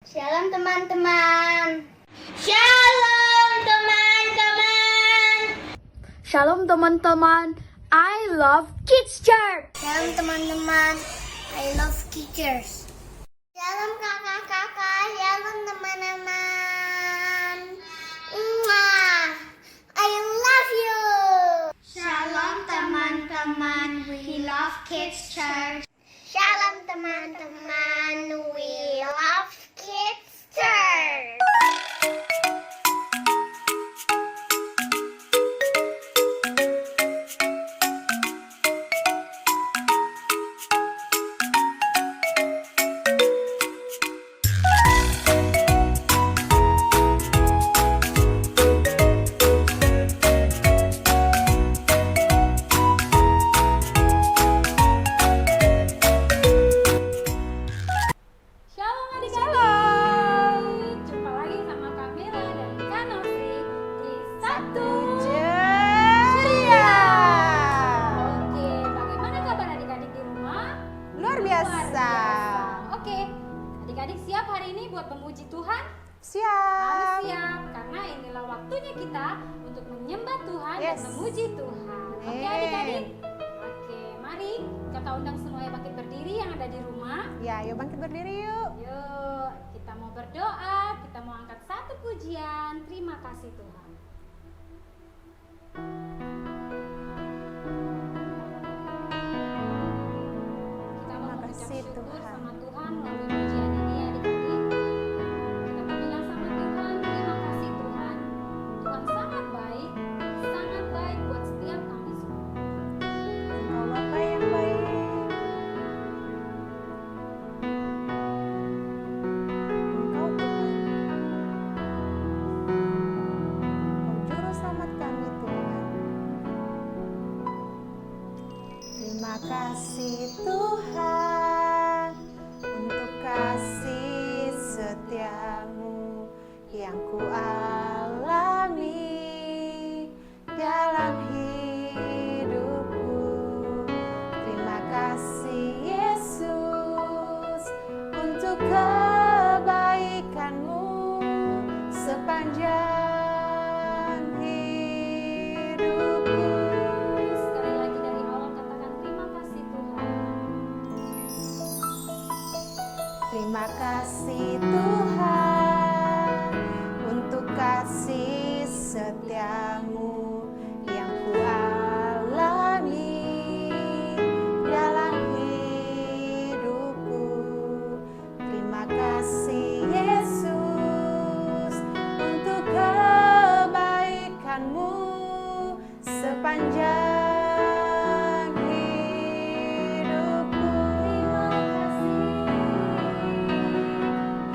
Shalom teman-teman. Shalom teman-teman. Shalom teman-teman, I love Kids Church. Shalom teman-teman. I love teachers. Shalom kakak-kakak. Shalom teman-teman. I love you. Shalom teman-teman. We love Kids Church. Shalom teman-teman. We love Kids Church. Shalom adik-adik. Jumpa lagi sama Kamila dan Kanosi di Satu Ceria. Oke, bagaimana kabar adik-adik di rumah? Luar biasa. Oke, adik-adik siap hari ini buat memuji Tuhan? Siap. Harus siap, karena inilah waktunya kita untuk menyembah Tuhan dan Yes. memuji Tuhan. Oke Amin. adik-adik? Oke, mari kita undang semuanya bangkit berdiri yang ada di rumah. Ya, yuk bangkit berdiri yuk. Yuk, kita mau berdoa, kita mau angkat satu pujian. Terima kasih Tuhan. Kita mau Terima mengucap kasih, syukur Tuhan. sama Tuhan melalui pujian ini ya adik-adik. Kita mau bilang sama Tuhan, terima kasih Tuhan. Tuhan sangat baik buat setiap kami semua. Engkau Bapa yang baik. Engkau Tuhan. Engkau juru selamat kami Tuhan. Terima kasih Tuhan untuk kasih setiamu yang ku alami dalam hidupku. Terima kasih Yesus untuk kebaikanmu sepanjang hidupku. Sekali lagi dari awal katakan terima kasih Tuhan. Terima kasih Tuhan untuk kasih setiamu yang ku alami dalam hidupku. Terima kasih Yesus untuk kebaikanmu sepanjang hidupku.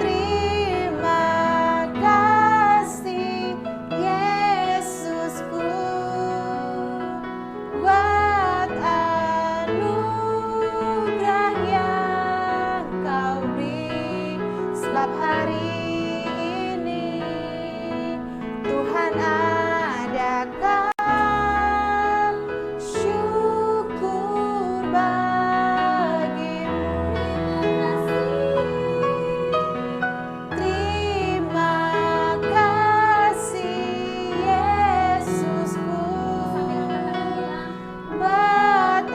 Terima kasih Yesusku buat anugerah yang kau beri, sebab hari ini Tuhan adakan syukur bagimu. Terima kasih Yesusku buat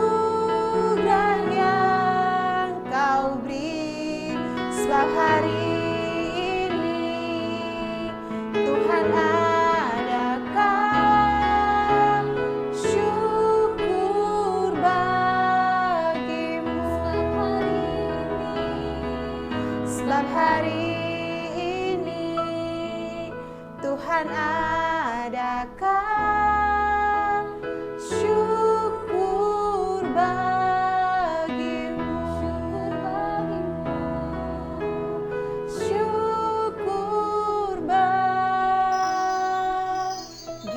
anugerah yang kau beri, sebab hari ini Tuhan adakan syukur bagimu. Sebab hari ini Tuhan adakan syukur bagimu. Syukur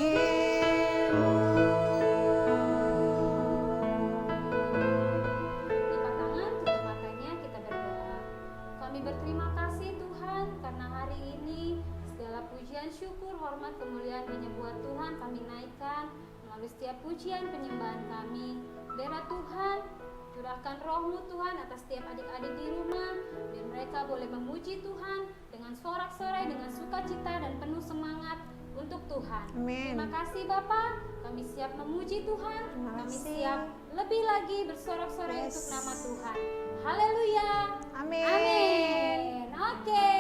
bagimu. Lipat tangan, tutup matanya, kita berdoa. Kami berterima kasih Tuhan karena hari ini segala pujian, syukur, hormat, kemuliaan hanya buat Tuhan kami naikkan melalui setiap pujian penyembahan kami. Biarlah Tuhan Curahkan roh-Mu Tuhan atas setiap adik-adik di rumah, biar mereka boleh memuji Tuhan dengan sorak-sorai, dengan sukacita dan penuh semangat untuk Tuhan. Amin. Terima kasih Bapa, kami siap memuji Tuhan, Terima kami kasih. siap lebih lagi bersorak-sorai Yes. untuk nama Tuhan. Haleluya. Amin. Amin. Oke,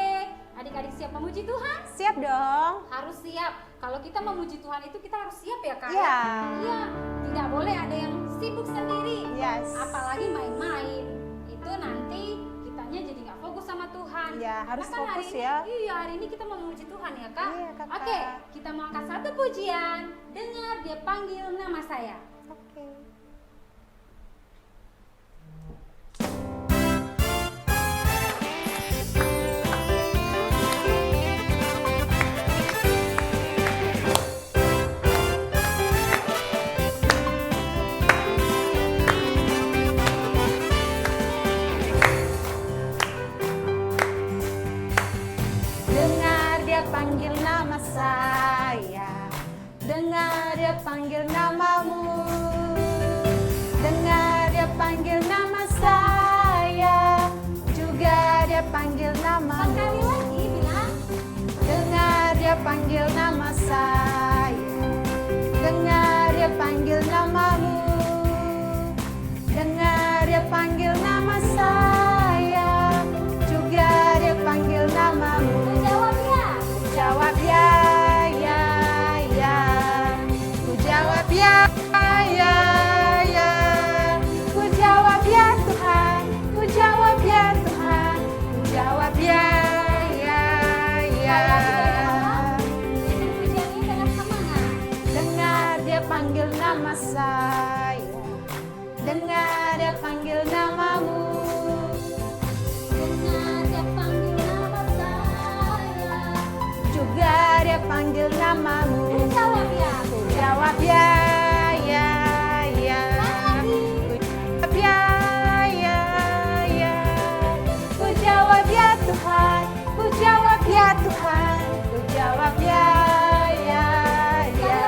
adik-adik siap memuji Tuhan? Siap dong. Harus siap. Kalau kita memuji Tuhan itu kita harus siap ya Kak? Iya. Iya. Tidak boleh ada yang sibuk sendiri. Yes. Apalagi main-main. Itu nanti kitanya jadi nggak fokus sama Tuhan. Ya, Karena harus kan fokus hari ini, ya. Iya, hari ini kita mau memuji Tuhan ya Kak? Iya, Kakak. Oke, kita mau angkat satu pujian. Dengar dia panggil nama saya. Oke. Dengar dia panggil nama saya, dengar dia panggil namamu, dengar dia panggil nama saya, juga dia panggil namamu. Sekali lagi bilang. Dengar dia panggil nama saya, dengar dia panggil namamu, dengar dia panggil nama saya, juga dia panggil namamu. Jawab ya. Jawab ya, ya, ya. Ku jawab ya, ya, ya. Ku jawab ya Tuhan, ku jawab ya Tuhan, ku jawab ya, ya, ya. Bikin pujian ini dengan semangat. Dengar dia panggil nama saya, dengar dia panggil namamu, Dengar dia panggil nama saya. juga dia panggil namamu. Jawab ya. Ku jawab ya, ya, ya. Ku jawab ya, ya, ya. Ku jawab ya Tuhan, ku jawab ya Tuhan, ku jawab ya, ya, ya.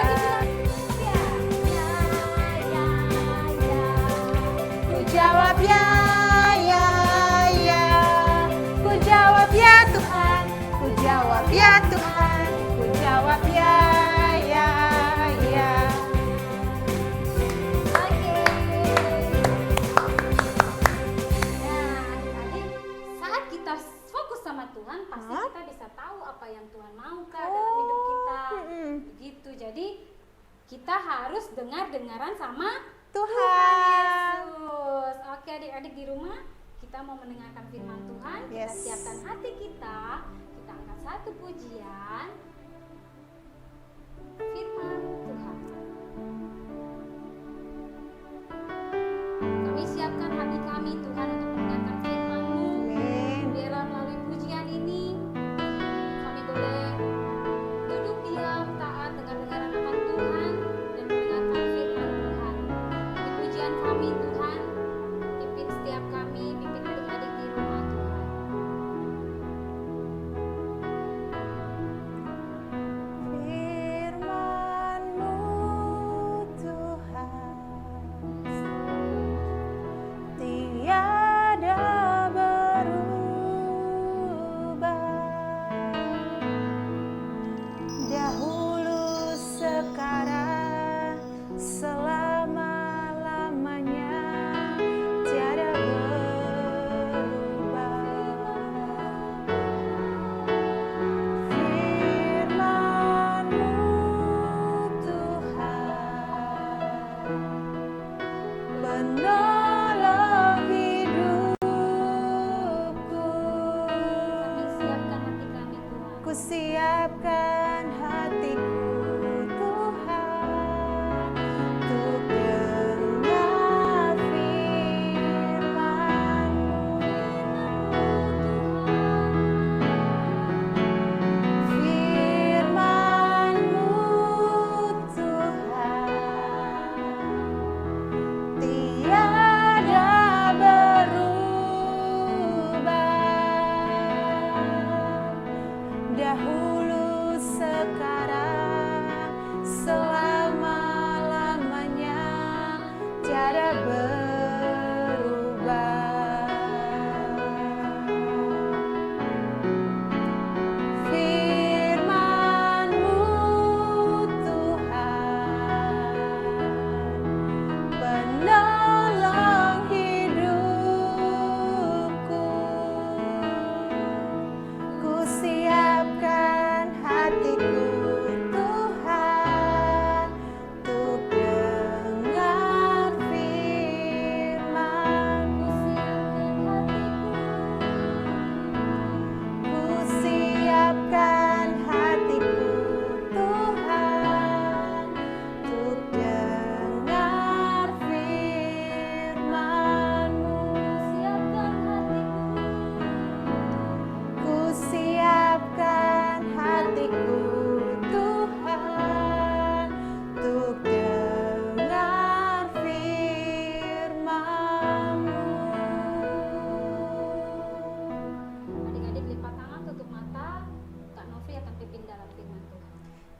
Ku jawab ya, ya, ya. Ku jawab ya Tuhan, ku jawab ya Tuhan, ku jawab ya, ya, ya. Nah, adik-adik, saat kita fokus sama Tuhan, pasti Hah? kita bisa tahu apa yang Tuhan mau Kak dalam hidup kita. mm-mm. Begitu. Jadi kita harus dengar-dengaran sama Tuhan. Yesus. Oke, adik-adik di rumah, kita mau mendengarkan firman Tuhan. Kita Yes. siapkan hati kita. Kita angkat satu pujian. Firman Tuhan. Kami siapkan hati kami Tuhan untuk mendengarkan firman-Mu. Amin. Biarlah melalui pujian ini kami boleh duduk diam, taat, dengar-dengaran akan Tuhan dan mendengarkan firman Tuhan. Di pujian kami Tuhan, pimpin setiap kami, pimpin adik-adik di rumah Tuhan. Firman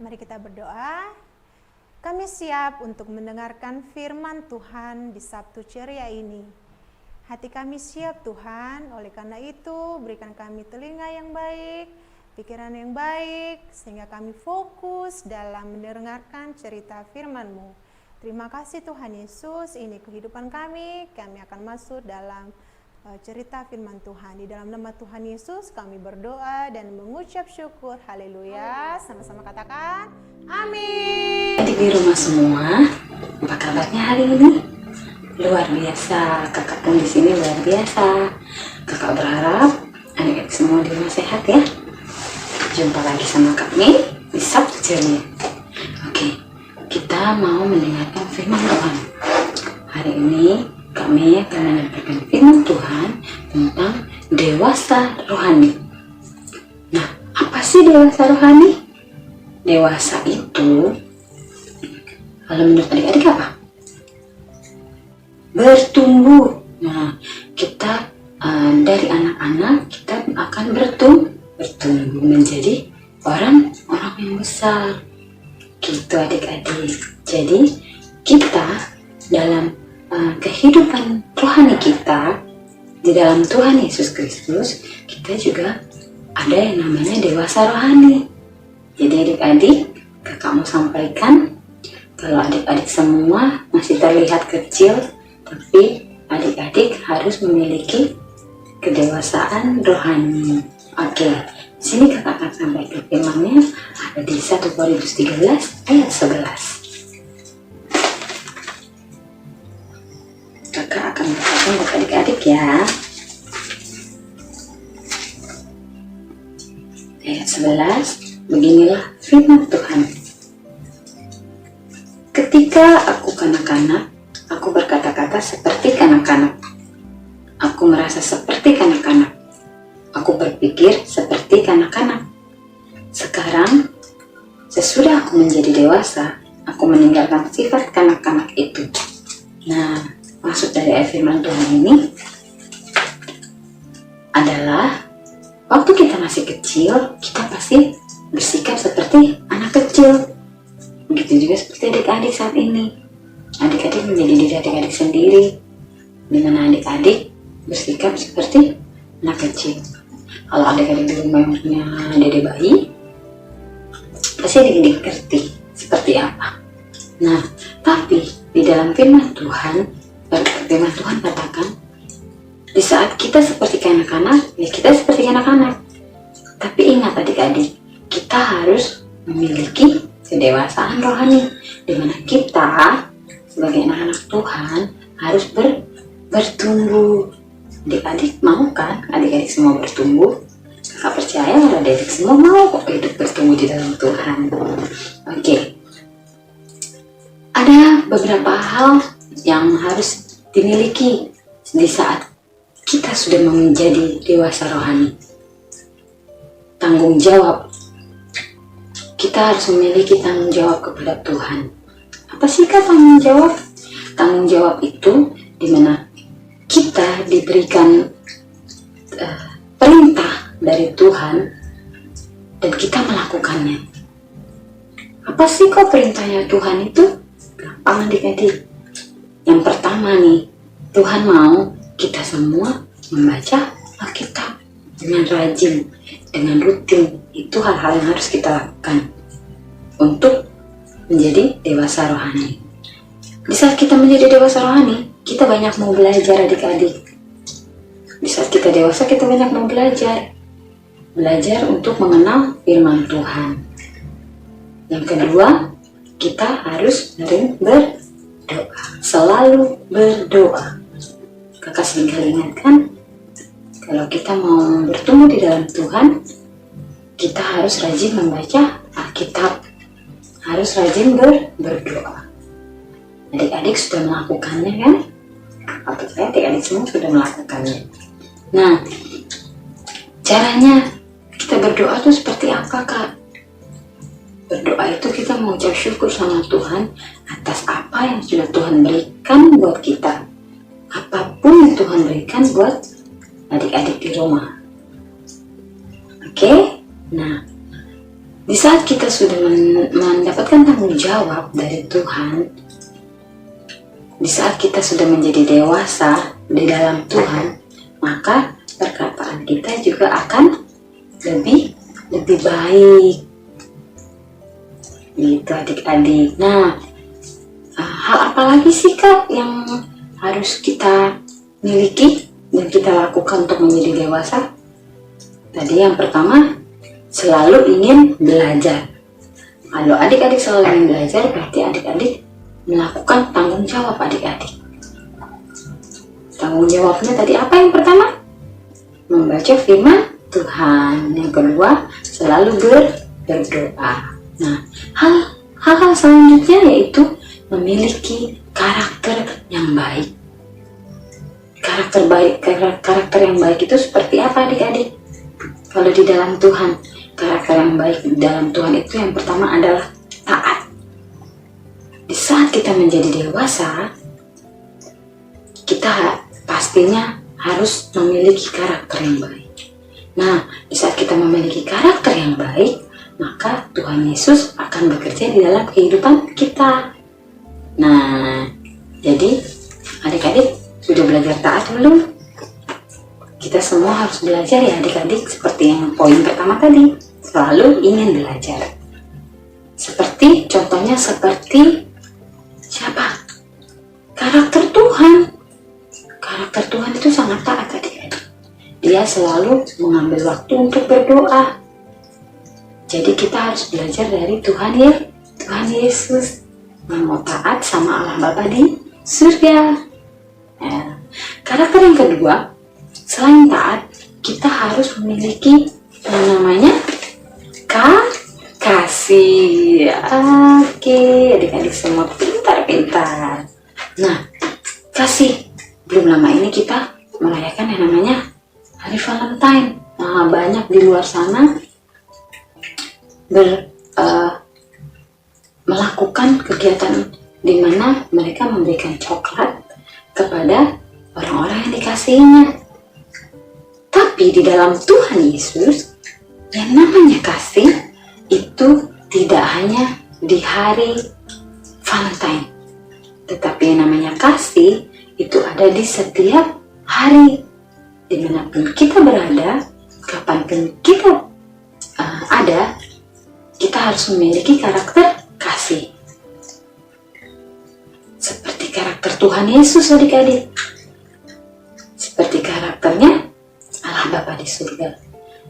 Mari kita berdoa. Kami siap untuk mendengarkan firman Tuhan di Sabtu ceria ini. Hati kami siap Tuhan, oleh karena itu berikan kami telinga yang baik, pikiran yang baik, sehingga kami fokus dalam mendengarkan cerita firman-Mu. Terima kasih Tuhan Yesus, ini kehidupan kami akan masuk dalam cerita firman Tuhan. Di dalam nama Tuhan Yesus kami berdoa dan mengucap syukur. Haleluya. Sama-sama katakan amin. Adik di rumah semua, apa kabarnya hari ini? Luar biasa, kakak pun di sini luar biasa. Kakak berharap adik-adik semua di rumah sehat ya. Jumpa lagi sama kami di Sabtu ceria. Oke, kita mau mendengarkan firman Tuhan. Hari ini kami akan menyampaikan firman Tuhan tentang dewasa rohani. Nah, apa sih dewasa rohani? Dewasa itu, kalau menurut adik-adik apa? Bertumbuh. Nah, kita dari anak-anak kita akan bertumbuh menjadi orang yang besar. Gitu adik-adik. Jadi kita dalam kehidupan rohani kita di dalam Tuhan Yesus Kristus, kita juga ada yang namanya dewasa rohani. Jadi adik-adik, kakak mau sampaikan, kalau adik-adik semua masih terlihat kecil, tapi adik-adik harus memiliki kedewasaan rohani. Oke, sini kakak akan sampaikan firman-Nya ada di 1 Korintus 13 ayat 11. Kakak akan bacakan buat adik-adik ya. Ayat 11, beginilah firman Tuhan. Ketika aku kanak-kanak, aku berkata-kata seperti kanak-kanak. Aku merasa seperti kanak-kanak. Aku berpikir seperti kanak-kanak. Sekarang, sesudah aku menjadi dewasa, aku meninggalkan sifat kanak-kanak itu. Nah, maksud dari ayat firman Tuhan ini adalah waktu kita masih kecil, kita pasti bersikap seperti anak kecil. Begitu juga seperti adik-adik saat ini. Adik-adik menjadi diri adik-adik sendiri, di mana adik-adik bersikap seperti anak kecil. Kalau adik-adik di rumah yang punya dede bayi, pasti adik-adik ngerti seperti apa. Nah, tapi di dalam firman Tuhan katakan, di saat kita seperti anak-anak, ya kita seperti anak-anak. Tapi ingat adik-adik, kita harus memiliki kedewasaan rohani, di mana kita sebagai anak-anak Tuhan harus bertumbuh. Adik-adik mau kan adik-adik semua bertumbuh? Kakak percaya kalau adik-adik semua mau kok hidup bertumbuh di dalam Tuhan. Oke. Ada beberapa hal yang harus dimiliki di saat kita sudah menjadi dewasa rohani. Tanggung jawab. Kita harus memiliki tanggung jawab kepada Tuhan. Apa sih kak tanggung jawab? Tanggung jawab itu dimana kita diberikan perintah dari Tuhan dan kita melakukannya. Apa sih kok perintahnya Tuhan itu? Gampang adik-adik. Yang pertama nih, Tuhan mau kita semua membaca Alkitab dengan rajin, dengan rutin. Itu hal-hal yang harus kita lakukan untuk menjadi dewasa rohani. Di saat kita menjadi dewasa rohani, kita banyak mau belajar adik-adik. Di saat kita dewasa, kita banyak mau belajar. Belajar untuk mengenal firman Tuhan. Yang kedua, kita harus sering berdoa. Selalu berdoa. Kakak sering kali ingatkan, kalau kita mau bertumbuh di dalam Tuhan, kita harus rajin membaca Alkitab. Harus rajin berdoa. Adik-adik sudah melakukannya kan? Apa saya adik-adik semua sudah melakukannya. Nah, caranya kita berdoa itu seperti apa kak? Berdoa itu kita mengucap syukur sama Tuhan atas apa yang sudah Tuhan berikan buat kita. Apapun yang Tuhan berikan buat adik-adik di rumah. Oke? Nah, di saat kita sudah mendapatkan tanggung jawab dari Tuhan, di saat kita sudah menjadi dewasa di dalam Tuhan, maka perkataan kita juga akan lebih baik. Gitu adik-adik. Nah, hal apa lagi sih Kak yang harus kita miliki dan kita lakukan untuk menjadi dewasa? Tadi yang pertama, selalu ingin belajar. Kalau adik-adik selalu ingin belajar, berarti adik-adik melakukan tanggung jawab adik-adik. Tanggung jawabnya tadi apa yang pertama? Membaca firman Tuhan. Yang kedua, selalu berdoa. Nah, hal-hal selanjutnya yaitu memiliki karakter yang baik. Karakter yang baik itu seperti apa adik-adik? Kalau di dalam Tuhan, karakter yang baik di dalam Tuhan itu yang pertama adalah taat. Di saat kita menjadi dewasa, kita pastinya harus memiliki karakter yang baik. Nah, di saat kita memiliki karakter yang baik, maka Tuhan Yesus akan bekerja di dalam kehidupan kita. Nah, jadi adik-adik sudah belajar taat belum? Kita semua harus belajar ya adik-adik, seperti yang poin pertama tadi, selalu ingin belajar. Contohnya seperti siapa? Karakter Tuhan. Karakter Tuhan itu sangat taat adik-adik. Dia selalu mengambil waktu untuk berdoa. Jadi kita harus belajar dari Tuhan Yesus yang mau taat sama Allah Bapa di surga. Nah, karakter yang kedua, selain taat, kita harus memiliki yang namanya kasih. Oke, adik-adik semua pintar-pintar. Nah, kasih. Belum lama ini kita merayakan yang namanya Hari Valentine. Nah, banyak di luar sana melakukan kegiatan di mana mereka memberikan coklat kepada orang-orang yang dikasihinya. Tapi di dalam Tuhan Yesus, yang namanya kasih itu tidak hanya di hari Valentine, tetapi yang namanya kasih itu ada di setiap hari, dimanapun kita berada, kapanpun kita ada, kita harus memiliki karakter kasih. Seperti karakter Tuhan Yesus adik-adik. Seperti karakternya Allah Bapa di surga,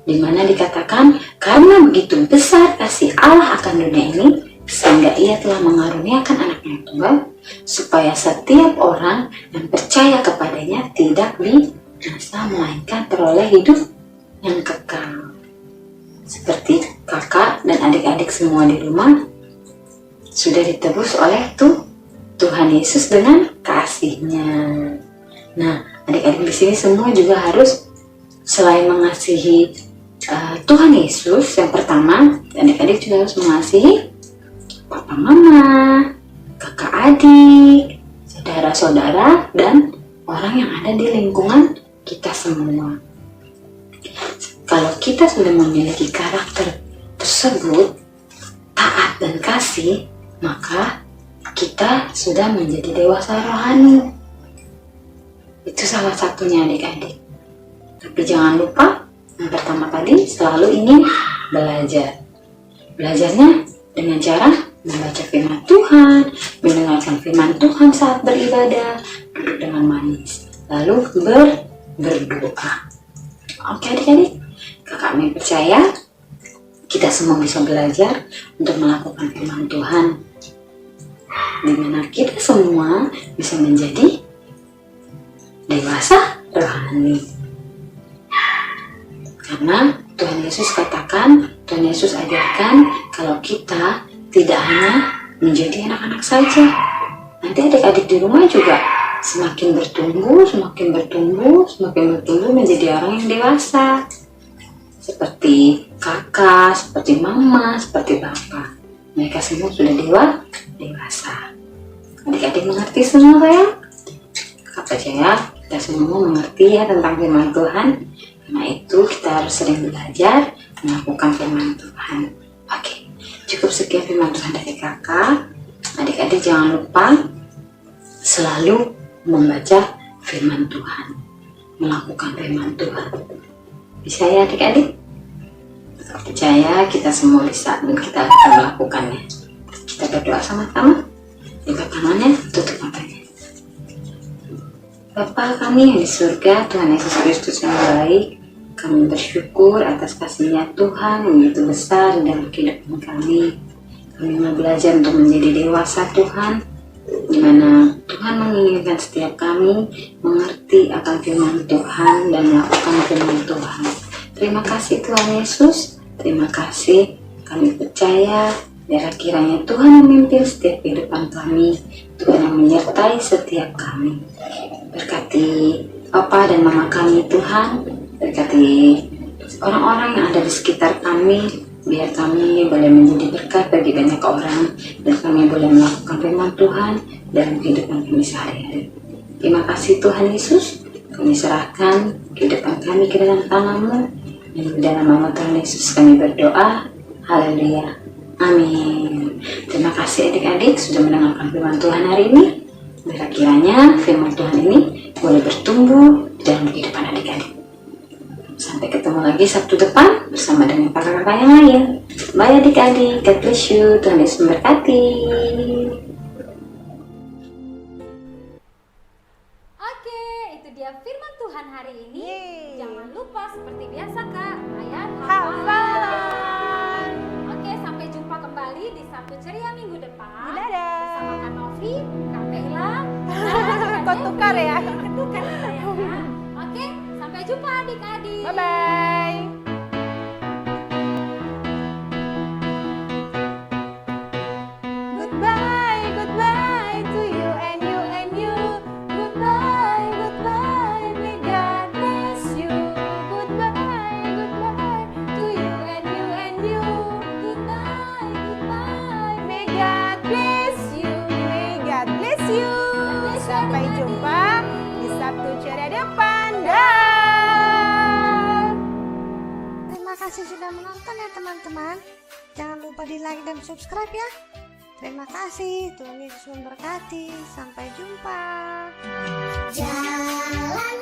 di mana dikatakan karena begitu besar kasih Allah akan dunia ini sehingga ia telah mengaruniakan anaknya yang tunggal supaya setiap orang yang percaya kepadanya tidak binasa melainkan peroleh hidup yang kekal. Seperti kakak dan adik-adik semua di rumah sudah ditebus oleh Tuhan Yesus dengan kasih-Nya. Nah, adik-adik di sini semua juga harus selain mengasihi Tuhan Yesus, yang pertama, adik-adik juga harus mengasihi papa mama, kakak adik, saudara-saudara, dan orang yang ada di lingkungan kita semua. Kalau kita sudah memiliki karakter tersebut, taat dan kasih, maka kita sudah menjadi dewasa rohani. Itu salah satunya adik-adik. Tapi jangan lupa, yang pertama tadi selalu ingin belajar. Belajarnya dengan cara membaca firman Tuhan, mendengarkan firman Tuhan saat beribadah, duduk dengan manis, lalu berdoa. Oke adik-adik, kakak Mei percaya kita semua bisa belajar untuk melakukan firman Tuhan, di mana kita semua bisa menjadi dewasa rohani. Karena Tuhan Yesus katakan, Tuhan Yesus ajarkan kalau kita tidak hanya menjadi anak-anak saja. Nanti adik-adik di rumah juga semakin bertumbuh menjadi orang yang dewasa. Seperti kakak, seperti mama, seperti bapak. Mereka semua sudah dewasa. Adik-adik mengerti semua ya? Kakak percaya kita semua mengerti ya tentang firman Tuhan. Karena itu kita harus sering belajar melakukan firman Tuhan. Oke. Cukup sekian firman Tuhan dari kakak. Adik-adik jangan lupa selalu membaca firman Tuhan, melakukan firman Tuhan. Bisa ya adik-adik? Percaya kita semua bisa dan kita akan melakukannya. Kita berdoa sama-sama. Buka tangannya, tutup matanya. Bapa kami yang di surga, Tuhan Yesus Kristus yang baik, kami bersyukur atas kasih-Nya Tuhan yang begitu besar dalam kehidupan kami. Kami mau belajar untuk menjadi dewasa Tuhan, di mana Tuhan menginginkan setiap kami mengerti akan firman Tuhan dan melakukan firman Tuhan. Terima kasih Tuhan Yesus, terima kasih. Kami percaya biar kiranya Tuhan memimpin setiap kehidupan kami, Tuhan yang menyertai setiap kami. Berkati Papa dan Mama kami Tuhan, berkati orang-orang yang ada di sekitar kami, biar kami boleh menjadi berkat bagi banyak orang dan kami boleh melakukan firman Tuhan dalam kehidupan kami sehari-hari. Terima kasih Tuhan Yesus, kami serahkan kehidupan kami ke dalam tangan-Mu, dan di dalam nama Tuhan Yesus kami berdoa. Haleluya. Amin. Terima kasih adik-adik sudah mendengarkan firman Tuhan hari ini. Biar kiranya firman Tuhan ini boleh bertumbuh dalam kehidupan adik-adik. Sampai ketemu lagi Sabtu depan bersama dengan kakak-kakak yang lain. Bye adik-adik, God bless you, Tuhan Yesus memberkati. Oke, itu dia firman Tuhan hari ini. Jangan lupa seperti biasa Kak, ayat hafalan. Oke, sampai jumpa kembali di Sabtu Ceria minggu depan. Dadah. Bersama Kak Novi, Kak Bella. Kok tukar ya? Tukar kita ya Kak. Oke, sampai jumpa adik-adik. Bye-bye. Goodbye, goodbye to you and you and you. Goodbye, goodbye, may God bless you. Goodbye, goodbye to you and you and you. Goodbye, goodbye, may God bless you. May God bless you. Sampai jumpa di Sabtu Ceria depan. Dah. Terima kasih sudah menonton ya teman-teman. Jangan lupa di like dan subscribe ya. Terima kasih, Tuhan Yesus memberkati. Sampai jumpa. Jalan